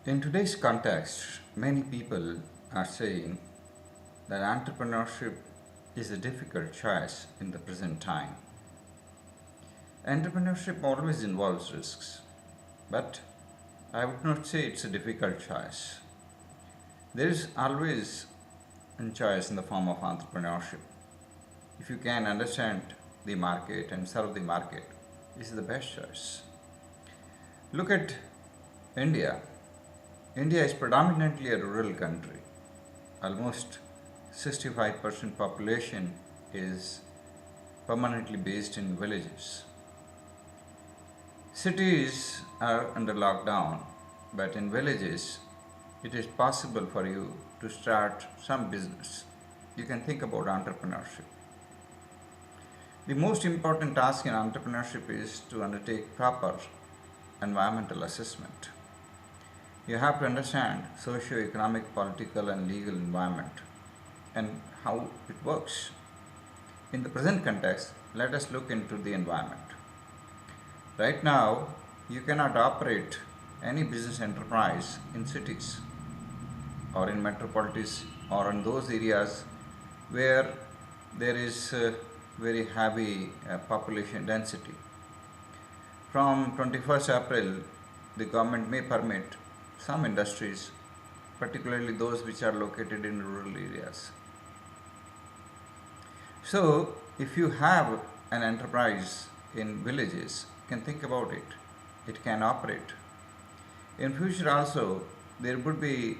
In today's context, many people are saying that entrepreneurship is a difficult choice in the present time. Entrepreneurship always involves risks, but I would not say it's a difficult choice. There is always a choice in the form of entrepreneurship. If you can understand the market and serve the market, this is the best choice. Look at India. India is predominantly a rural country. Almost 65% population is permanently based in villages. Cities are under lockdown, but in villages it is possible for you to start some business. You can think about entrepreneurship. The most important task in entrepreneurship is to undertake proper environmental assessment. You have to understand socio-economic, political and legal environment and how it works. In the present context, let us look into the environment. Right now, you cannot operate any business enterprise in cities or in metropolises or in those areas where there is very heavy population density. From 21st April, the government may permit some industries, particularly those which are located in rural areas. So, if you have an enterprise in villages, you can think about it. It can operate. In future also, there would be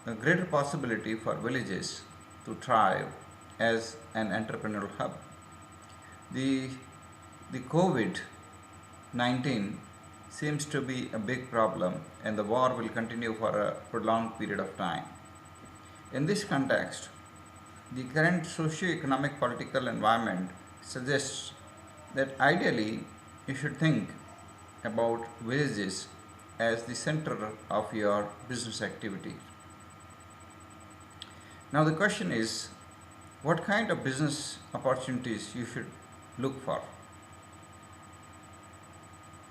a greater possibility for villages to thrive as an entrepreneurial hub. The, the COVID 19 seems to be a big problem and the war will continue for a prolonged period of time. In this context, the current socio-economic political environment suggests that ideally you should think about villages as the center of your business activity. Now the question is, what kind of business opportunities you should look for?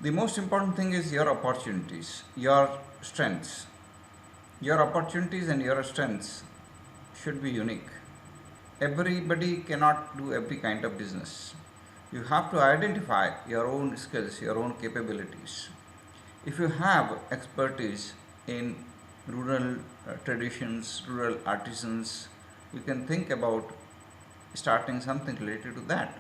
The most important thing is your opportunities, your strengths. Your opportunities and your strengths should be unique. Everybody cannot do every kind of business. You have to identify your own skills, your own capabilities. If you have expertise in rural traditions, rural artisans, you can think about starting something related to that.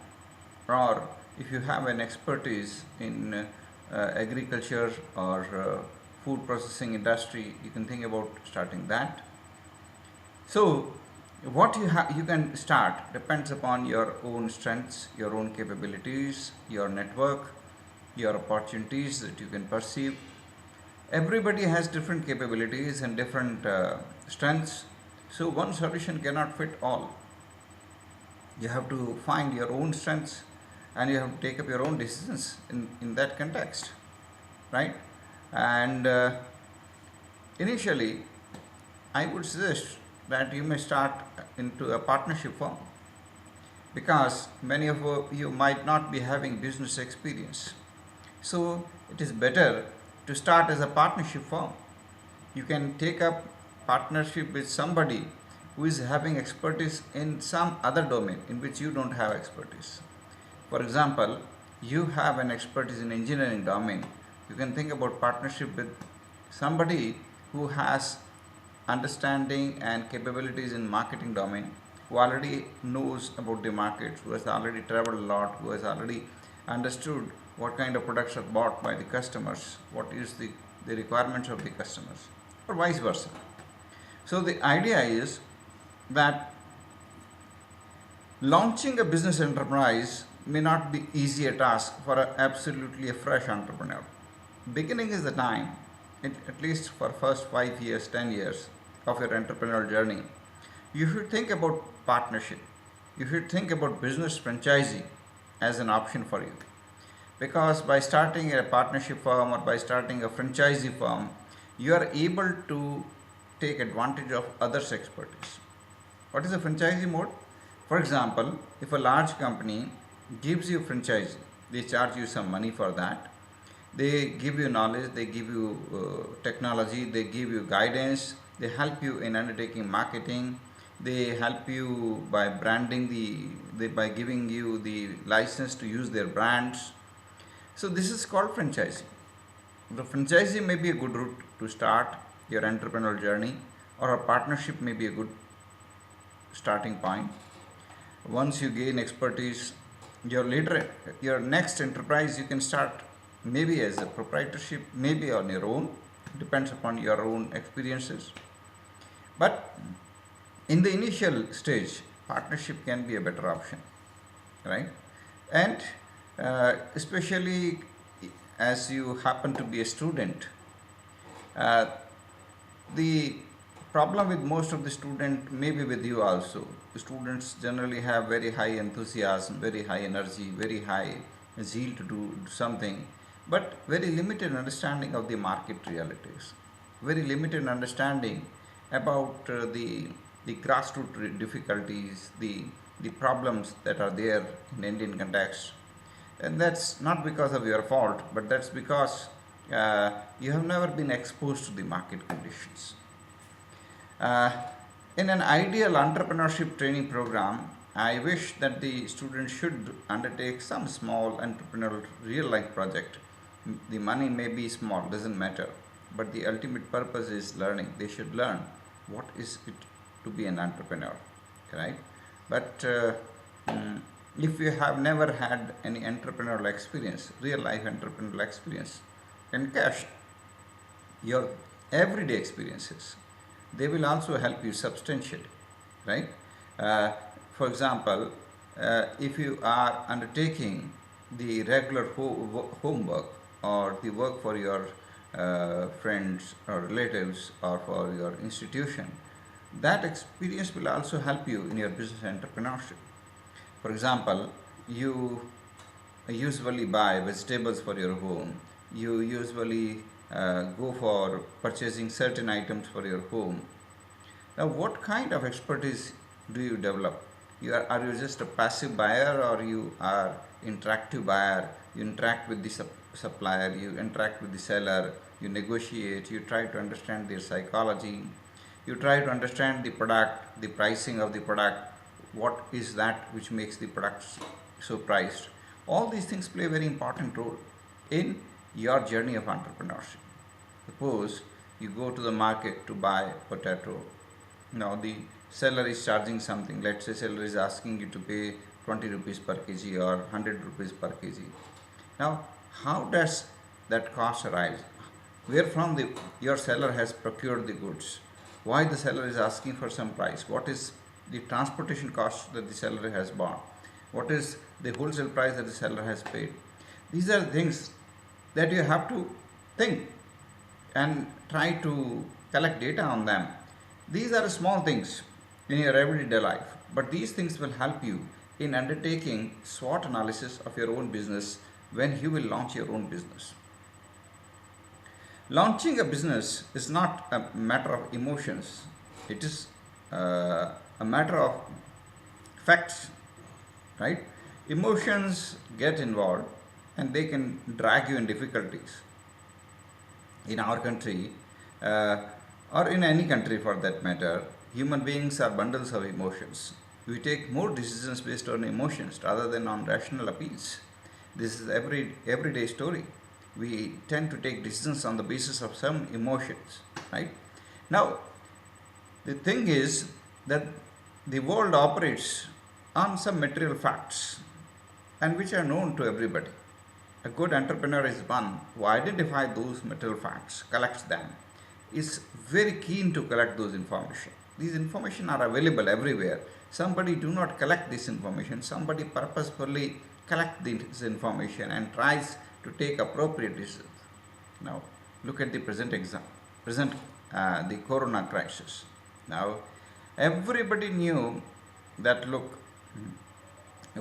Or if you have an expertise in agriculture or food processing industry, you can think about starting that. So what you can start depends upon your own strengths, your own capabilities, your network, your opportunities that you can perceive. Everybody has different capabilities and different strengths, so one solution cannot fit all. You have to find your own strengths and you have to take up your own decisions in that context, right? And initially, I would suggest that you may start into a partnership firm because many of you might not be having business experience. So it is better to start as a partnership firm. You can take up partnership with somebody who is having expertise in some other domain in which you don't have expertise. For example, you have an expertise in engineering domain. You can think about partnership with somebody who has understanding and capabilities in marketing domain, who already knows about the markets, who has already traveled a lot, who has already understood what kind of products are bought by the customers, what is the requirements of the customers, or vice versa. So the idea is that launching a business enterprise may not be easy a task for absolutely a fresh entrepreneur. Beginning is the time, at least for first 5 years, 10 years of your entrepreneurial journey. You should think about partnership. You should think about business franchising as an option for you. Because by starting a partnership firm or by starting a franchisee firm, you are able to take advantage of others' expertise. What is a franchisee mode? For example, if a large company gives you franchise, they charge you some money for that. They give you knowledge, they give you technology, they give you guidance, they help you in undertaking marketing, they help you by branding by giving you the license to use their brands. So this is called franchising. The franchisee may be a good route to start your entrepreneurial journey, or a partnership may be a good starting point. Once you gain expertise, your next enterprise you can start maybe as a proprietorship, maybe on your own, depends upon your own experiences. But in the initial stage, partnership can be a better option, right? And especially as you happen to be a student, uh, the problem with most of the student, maybe with you also, students generally have very high enthusiasm, very high energy, very high zeal to do something, but very limited understanding of the market realities, very limited understanding about the grassroots difficulties, the problems that are there in Indian context. And that's not because of your fault, but that's because you have never been exposed to the market conditions. Uh, in an ideal entrepreneurship training program, I wish that the students should undertake some small entrepreneurial real life project. The money may be small, doesn't matter, but the ultimate purpose is learning. They should learn what is it to be an entrepreneur, right? But if you have never had any entrepreneurial experience, real life entrepreneurial experience, encash your everyday experiences. They will also help you substantially, right? Uh, for example, if you are undertaking the regular homework or the work for your friends or relatives or for your institution, that experience will also help you in your business entrepreneurship. For example, you usually buy vegetables for your home, you usually go for purchasing certain items for your home. Now, what kind of expertise do you develop? Are you just a passive buyer, or you are interactive buyer? You interact with the supplier, you interact with the seller, you negotiate, you try to understand their psychology, you try to understand the product, the pricing of the product, what is that which makes the product so priced. All these things play a very important role in your journey of entrepreneurship. Suppose you go to the market to buy potato. Now the seller is charging something. Let's say seller is asking you to pay 20 rupees per kg or 100 rupees per kg. Now, how does that cost arise? Where from your seller has procured the goods? Why the seller is asking for some price? What is the transportation cost that the seller has bought? What is the wholesale price that the seller has paid? These are things that you have to think and try to collect data on them. These are small things in your everyday life, but these things will help you in undertaking SWOT analysis of your own business when you will launch your own business. Launching a business is not a matter of emotions, it is a matter of facts, right? Emotions get involved and they can drag you in difficulties. In our country, or in any country for that matter, human beings are bundles of emotions. We take more decisions based on emotions rather than on rational appeals. This is everyday story. We tend to take decisions on the basis of some emotions, right? Now, the thing is that the world operates on some material facts and which are known to everybody. A good entrepreneur is one who identifies those material facts, collects them, is very keen to collect those information. These information are available everywhere. Somebody do not collect this information. Somebody purposefully collect this information and tries to take appropriate decisions. Now, look at the the corona crisis. Now, everybody knew that, look,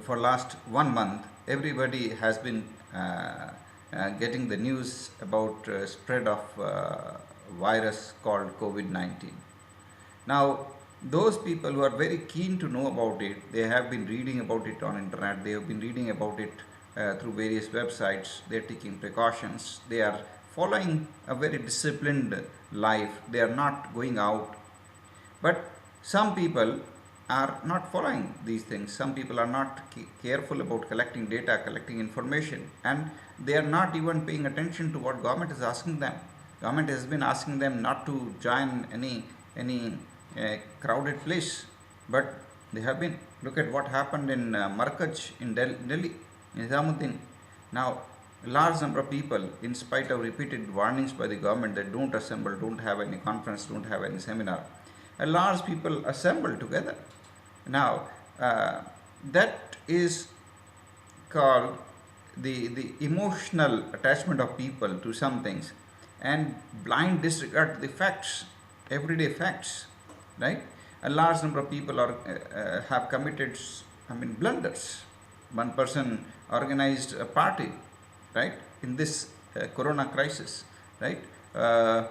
for last 1 month, everybody has been getting the news about spread of virus called COVID-19. Now, those people who are very keen to know about it, they have been reading about it on internet, they have been reading about it through various websites. They are taking precautions. They are following a very disciplined life. They are not going out. But some people are not following these things. Some people are not careful about collecting data, collecting information, and they are not even paying attention to what government is asking them. Government has been asking them not to join any crowded place, but they have been. Look at what happened in Markaj in Delhi, Nizamuddin. Now, a large number of people, in spite of repeated warnings by the government that don't assemble, don't have any conference, don't have any seminar, a large people assembled together. Now, that is called the emotional attachment of people to some things and blind disregard to the facts, everyday facts, right? A large number of people have committed, blunders. One person organized a party, right, in this corona crisis, right? Now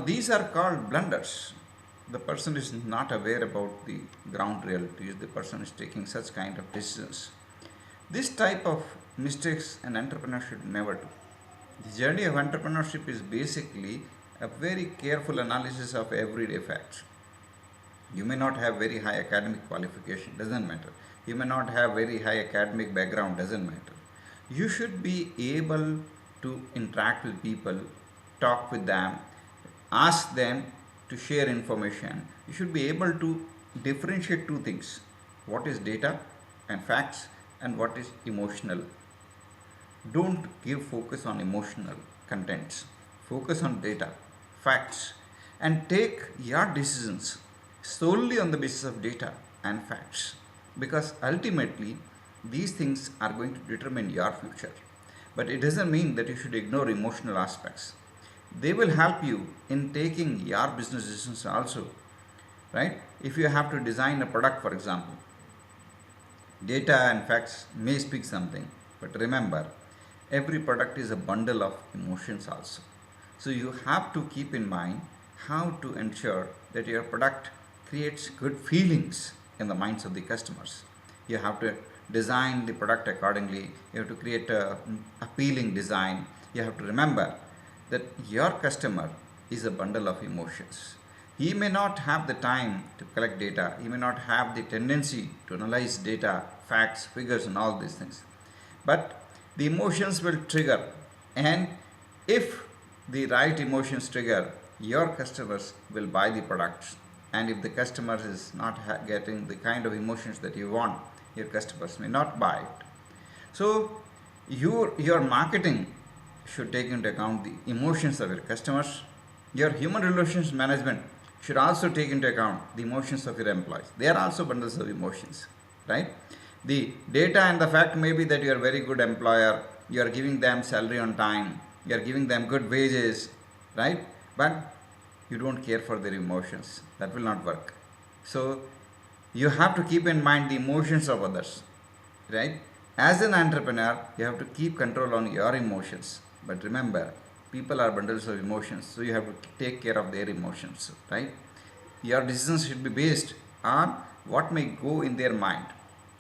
these are called blunders. The person is not aware about the ground realities. The person is taking such kind of decisions. This type of mistakes an entrepreneur should never do. The journey of entrepreneurship is basically a very careful analysis of everyday facts. You may not have very high academic qualification, doesn't matter. You may not have very high academic background, doesn't matter. You should be able to interact with people, talk with them, ask them to share information. You should be able to differentiate two things: what is data and facts, and what is emotional. Don't give focus on emotional contents. Focus on data, facts, and take your decisions solely on the basis of data and facts, because ultimately these things are going to determine your future. But it doesn't mean that you should ignore emotional aspects. They will help you in taking your business decisions also, right? If you have to design a product, for example, data and facts may speak something, but remember, every product is a bundle of emotions also. So you have to keep in mind how to ensure that your product creates good feelings in the minds of the customers. You have to design the product accordingly. You have to create a appealing design. You have to remember that your customer is a bundle of emotions. He may not have the time to collect data. He may not have the tendency to analyze data, facts, figures, and all these things. But the emotions will trigger, and if the right emotions trigger, your customers will buy the products. And if the customer is not getting the kind of emotions that you want, your customers may not buy it. So your marketing should take into account the emotions of your customers. Your human relations management should also take into account the emotions of your employees. They are also bundles of emotions, right? The data and the fact may be that you are a very good employer, you are giving them salary on time, you are giving them good wages, right? But you don't care for their emotions. That will not work. So you have to keep in mind the emotions of others, right? As an entrepreneur, you have to keep control on your emotions. But remember, people are bundles of emotions, so you have to take care of their emotions, right? Your decisions should be based on what may go in their mind,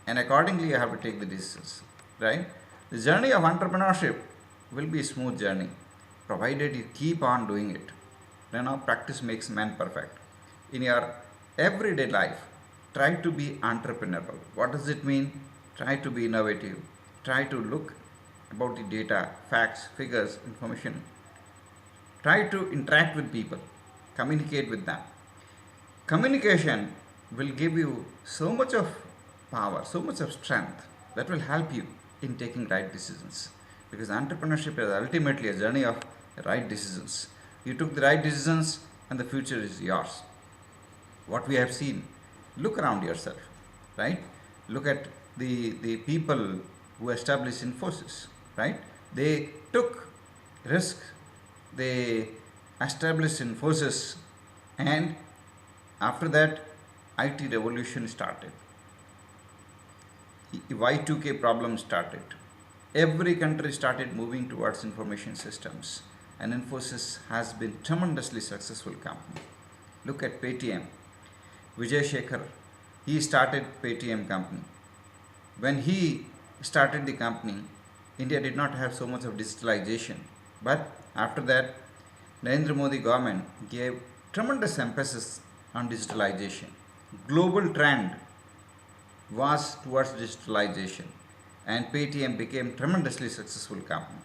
and accordingly you have to take the decisions, right? The journey of entrepreneurship will be a smooth journey, provided you keep on doing it. Practice makes man perfect. In your everyday life, try to be entrepreneurial. What does it mean? Try to be innovative. Try to look about the data, facts, figures, information. Try to interact with people, communicate with them. Communication will give you so much of power, so much of strength that will help you in taking right decisions. Because entrepreneurship is ultimately a journey of right decisions. You took the right decisions and the future is yours. What we have seen, look around yourself, right? Look at the people who established Infosys, right? They took risk, they established Infosys, and after that, IT revolution started. Y2K problem started. Every country started moving towards information systems, and Infosys has been tremendously successful company. Look at Paytm. Vijay Shekhar, he started Paytm company. When he started the company, India did not have so much of digitalization. But after that, Narendra Modi government gave tremendous emphasis on digitalization. Global trend was towards digitalization, and Paytm became tremendously successful company.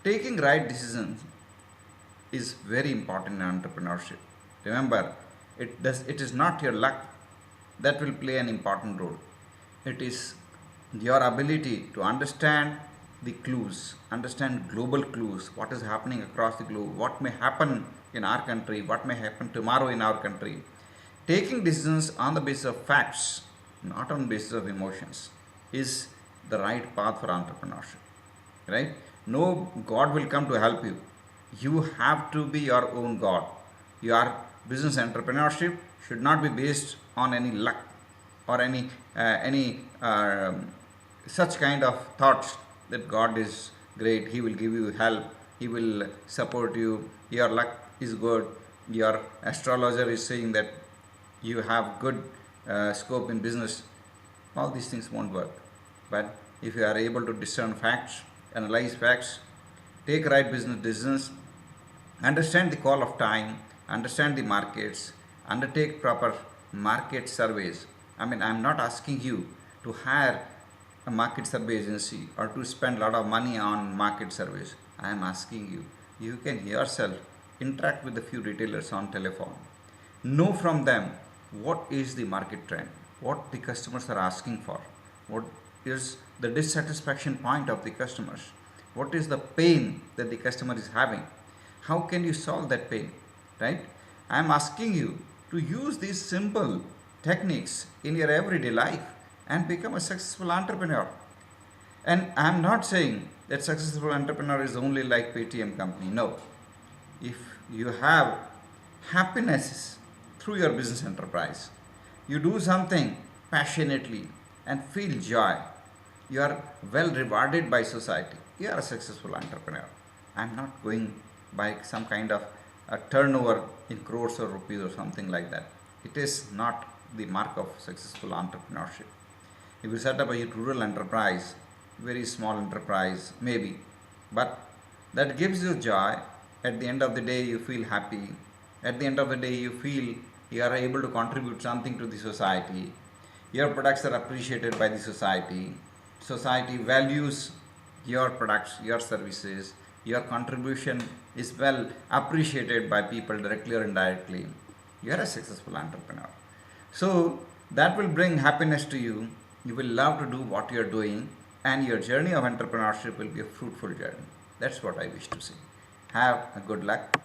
Taking right decisions is very important in entrepreneurship. Remember, it is not your luck that will play an important role. It is your ability to understand the clues, understand global clues, what is happening across the globe, what may happen in our country, what may happen tomorrow in our country. Taking decisions on the basis of facts, not on the basis of emotions, is the right path for entrepreneurship. Right? No God will come to help you. You have to be your own God. Your business entrepreneurship should not be based on any luck or any such kind of thoughts that God is great, He will give you help, He will support you, your luck is good, your astrologer is saying that you have good scope in business. All these things won't work. But if you are able to discern facts, analyze facts, take right business decisions, understand the call of time, understand the markets, undertake proper market surveys. I mean, I'm not asking you to hire a market survey agency or to spend a lot of money on market surveys. I am asking you, you can yourself interact with a few retailers on telephone. Know from them what is the market trend, what the customers are asking for, what is the dissatisfaction point of the customers, what is the pain that the customer is having, how can you solve that pain, right? I am asking you to use these simple techniques in your everyday life and become a successful entrepreneur. And I am not saying that successful entrepreneur is only like Paytm company. No. If you have happiness through your business enterprise, you do something passionately and feel joy, you are well rewarded by society, you are a successful entrepreneur. I am not going by some kind of a turnover in crores or rupees or something like that. It is not the mark of successful entrepreneurship. If you set up a rural enterprise, very small enterprise, maybe, but that gives you joy. At the end of the day, you feel happy. At the end of the day, you feel you are able to contribute something to the society. Your products are appreciated by the society. Society values your products, your services. Your contribution is well appreciated by people directly or indirectly. You are a successful entrepreneur. So that will bring happiness to you. You will love to do what you are doing, and your journey of entrepreneurship will be a fruitful journey. That's what I wish to say. Have a good luck.